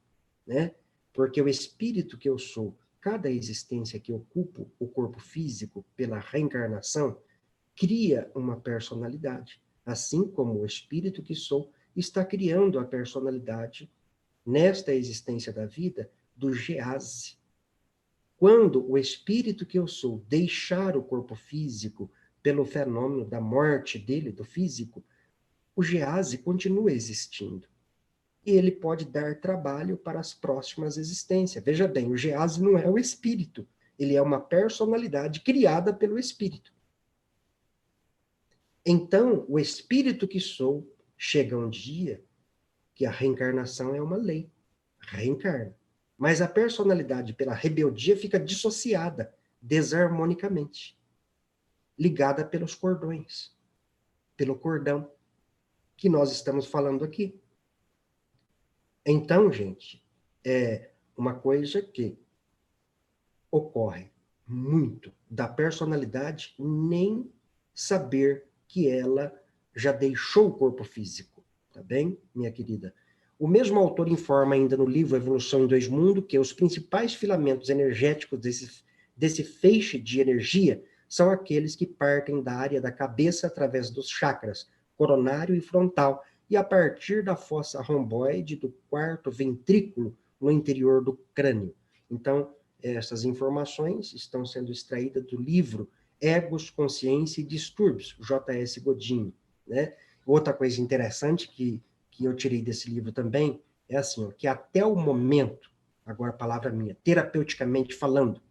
né? Porque o espírito que eu sou, cada existência que ocupo o corpo físico pela reencarnação, cria uma personalidade, assim como o espírito que sou está criando a personalidade nesta existência da vida do gease. Quando o espírito que eu sou deixar o corpo físico pelo fenômeno da morte dele, do físico, o gease continua existindo. E ele pode dar trabalho para as próximas existências. Veja bem, o gease não é o espírito, ele é uma personalidade criada pelo espírito. Então, o espírito que sou chega um dia que a reencarnação é uma lei. Reencarna. Mas a personalidade, pela rebeldia, fica dissociada, desarmonicamente, ligada pelos cordões, pelo cordão que nós estamos falando aqui. Então, gente, é uma coisa que ocorre muito da personalidade nem saber que ela já deixou o corpo físico, tá bem, minha querida? O mesmo autor informa ainda no livro Evolução em Dois Mundos que os principais filamentos energéticos desse feixe de energia são aqueles que partem da área da cabeça através dos chakras, coronário e frontal, e a partir da fossa romboide do quarto ventrículo no interior do crânio. Então, essas informações estão sendo extraídas do livro Egos, Consciência e Distúrbios, J.S. Godin, né? outra coisa interessante que eu tirei desse livro também é assim, ó, que até o momento, agora a palavra minha, terapeuticamente falando,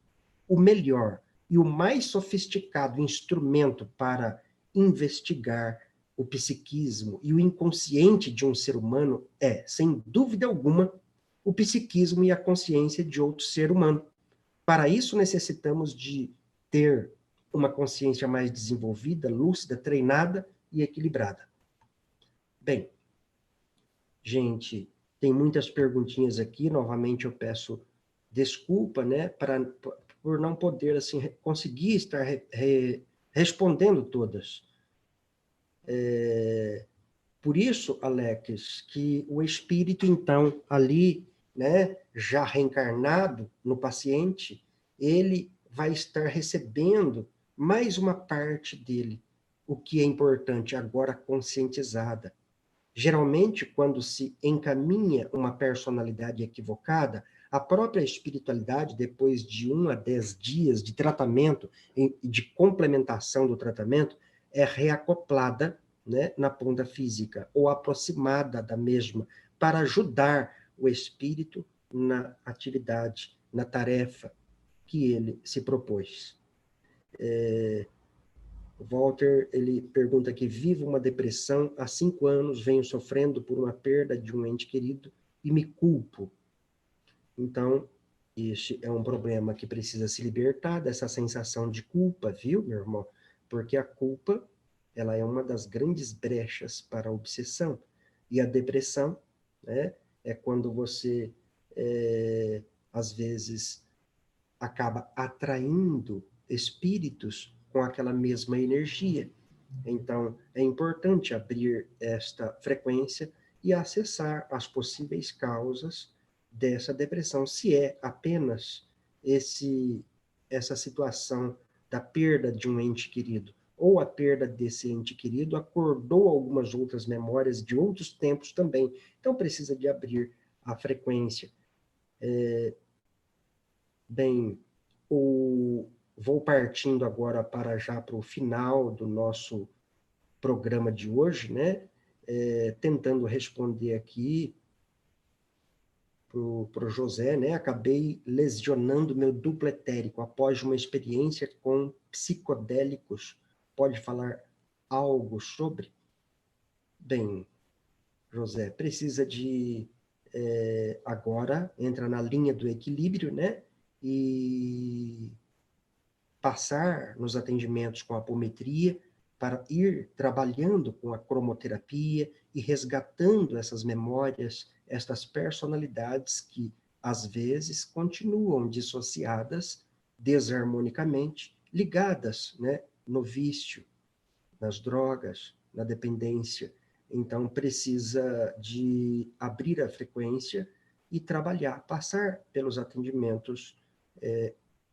o melhor e o mais sofisticado instrumento para investigar o psiquismo e o inconsciente de um ser humano é, sem dúvida alguma, o psiquismo e a consciência de outro ser humano. Para isso, necessitamos de ter uma consciência mais desenvolvida, lúcida, treinada e equilibrada. Bem, gente, tem muitas perguntinhas aqui. Novamente, eu peço desculpa, né, por não poder assim conseguir estar respondendo todas. Por isso, Alex, que o espírito, então, ali, né, já reencarnado no paciente, ele vai estar recebendo mais uma parte dele, o que é importante agora conscientizada. Geralmente, quando se encaminha uma personalidade equivocada, a própria espiritualidade, depois de 1 a 10 dias de tratamento, de complementação do tratamento, é reacoplada, né, na ponta física, ou aproximada da mesma, para ajudar o espírito na atividade, na tarefa que ele se propôs. O Walter, ele pergunta aqui, vivo uma depressão, há 5 anos venho sofrendo por uma perda de um ente querido e me culpo. Então, este é um problema que precisa se libertar dessa sensação de culpa, viu, meu irmão? Porque a culpa, ela é uma das grandes brechas para a obsessão. E a depressão, né, é quando você, às vezes, acaba atraindo espíritos com aquela mesma energia. Então, é importante abrir esta frequência e acessar as possíveis causas dessa depressão, se é apenas essa situação da perda de um ente querido, ou a perda desse ente querido acordou algumas outras memórias de outros tempos também. Então, precisa de abrir a frequência. Bem, vou partindo agora para o final do nosso programa de hoje, né? Tentando responder aqui para o José, né? Acabei lesionando meu duplo etérico após uma experiência com psicodélicos. Pode falar algo sobre? Bem, José, precisa de agora entra na linha do equilíbrio, né? E passar nos atendimentos com apometria para ir trabalhando com a cromoterapia e resgatando essas memórias, estas personalidades que às vezes continuam dissociadas desarmonicamente, ligadas, né, no vício, nas drogas, na dependência. Então, precisa de abrir a frequência e trabalhar, passar pelos atendimentos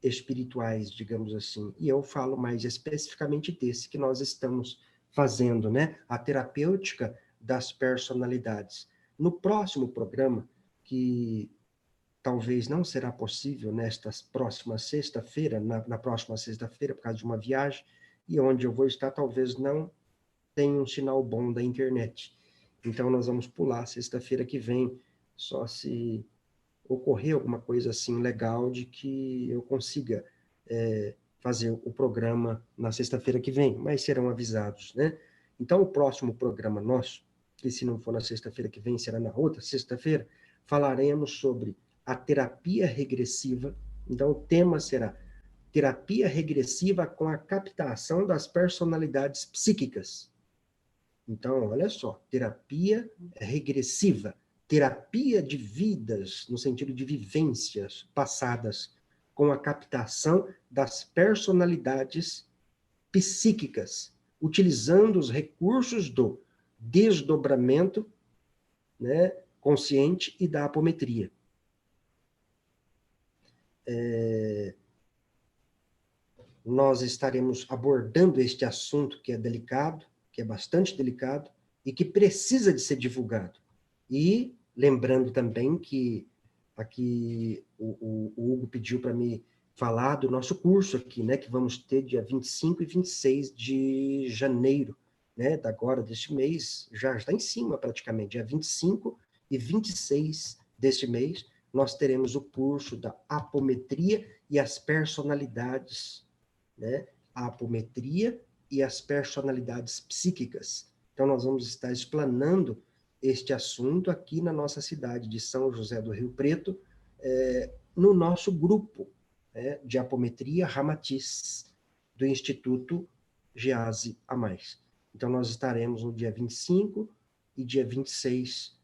espirituais, digamos assim. E eu falo mais especificamente desse que nós estamos fazendo, né? A terapêutica das personalidades. No próximo programa, que talvez não será possível nesta próxima sexta-feira, na próxima sexta-feira, por causa de uma viagem, e onde eu vou estar, talvez não tenha um sinal bom da internet. Então, nós vamos pular sexta-feira que vem, só se ocorrer alguma coisa assim legal de que eu consiga fazer o programa na sexta-feira que vem, mas serão avisados, né? Então, o próximo programa nosso, que se não for na sexta-feira que vem, será na outra sexta-feira, falaremos sobre a terapia regressiva. Então, o tema será terapia regressiva com a captação das personalidades psíquicas. Então, olha só, terapia regressiva, terapia de vidas, no sentido de vivências passadas, com a captação das personalidades psíquicas, utilizando os recursos do desdobramento, né, consciente e da apometria. Nós estaremos abordando este assunto que é delicado, que é bastante delicado e que precisa de ser divulgado. E lembrando também que aqui o Hugo pediu para me falar do nosso curso aqui, né, que vamos ter dia 25 e 26 de janeiro, né, agora deste mês, já está em cima praticamente, dia 25 e 26 deste mês, nós teremos o curso da apometria e as personalidades, né? A apometria e as personalidades psíquicas. Então, nós vamos estar explanando este assunto aqui na nossa cidade de São José do Rio Preto, no nosso grupo, né, de apometria Ramatiz, do Instituto Gease a Mais. Então, nós estaremos no dia 25 e dia 26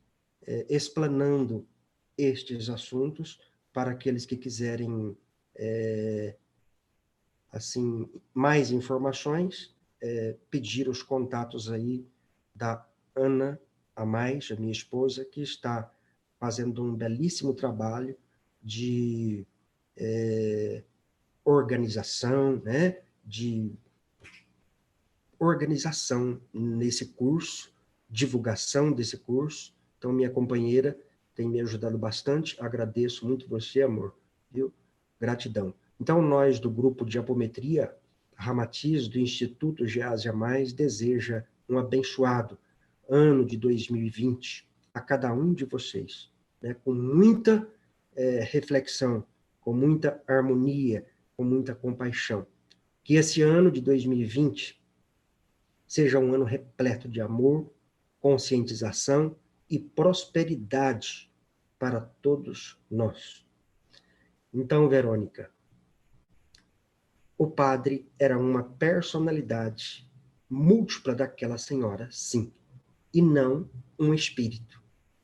explanando estes assuntos para aqueles que quiserem assim, mais informações, pedir os contatos aí da Ana a Mais, a minha esposa, que está fazendo um belíssimo trabalho de organização, né, de organização nesse curso, divulgação desse curso. Então, minha companheira tem me ajudado bastante, agradeço muito você, amor, viu? Gratidão. Então, nós do grupo de apometria Ramatiz, do Instituto Gease a Mais, deseja um abençoado ano de 2020 a cada um de vocês, né? Com muita reflexão, com muita harmonia, com muita compaixão. Que esse ano de 2020 seja um ano repleto de amor, conscientização e prosperidade para todos nós. Então, Verônica, o padre era uma personalidade múltipla daquela senhora, sim, e não um espírito.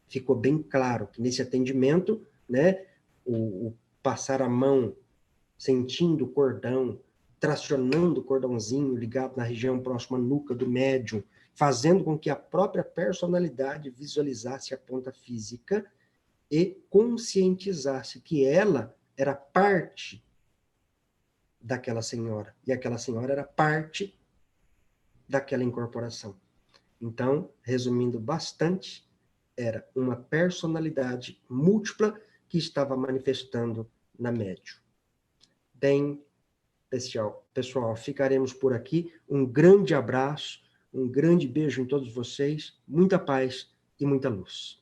Ficou bem claro que nesse atendimento, né, o passar a mão, sentindo o cordão, tracionando o cordãozinho ligado na região próxima à nuca do médium, fazendo com que a própria personalidade visualizasse a ponta física e conscientizasse que ela era parte daquela senhora, e aquela senhora era parte daquela incorporação. Então, resumindo bastante, era uma personalidade múltipla que estava manifestando na médium. Bem, pessoal, ficaremos por aqui. Um grande abraço, um grande beijo em todos vocês, muita paz e muita luz.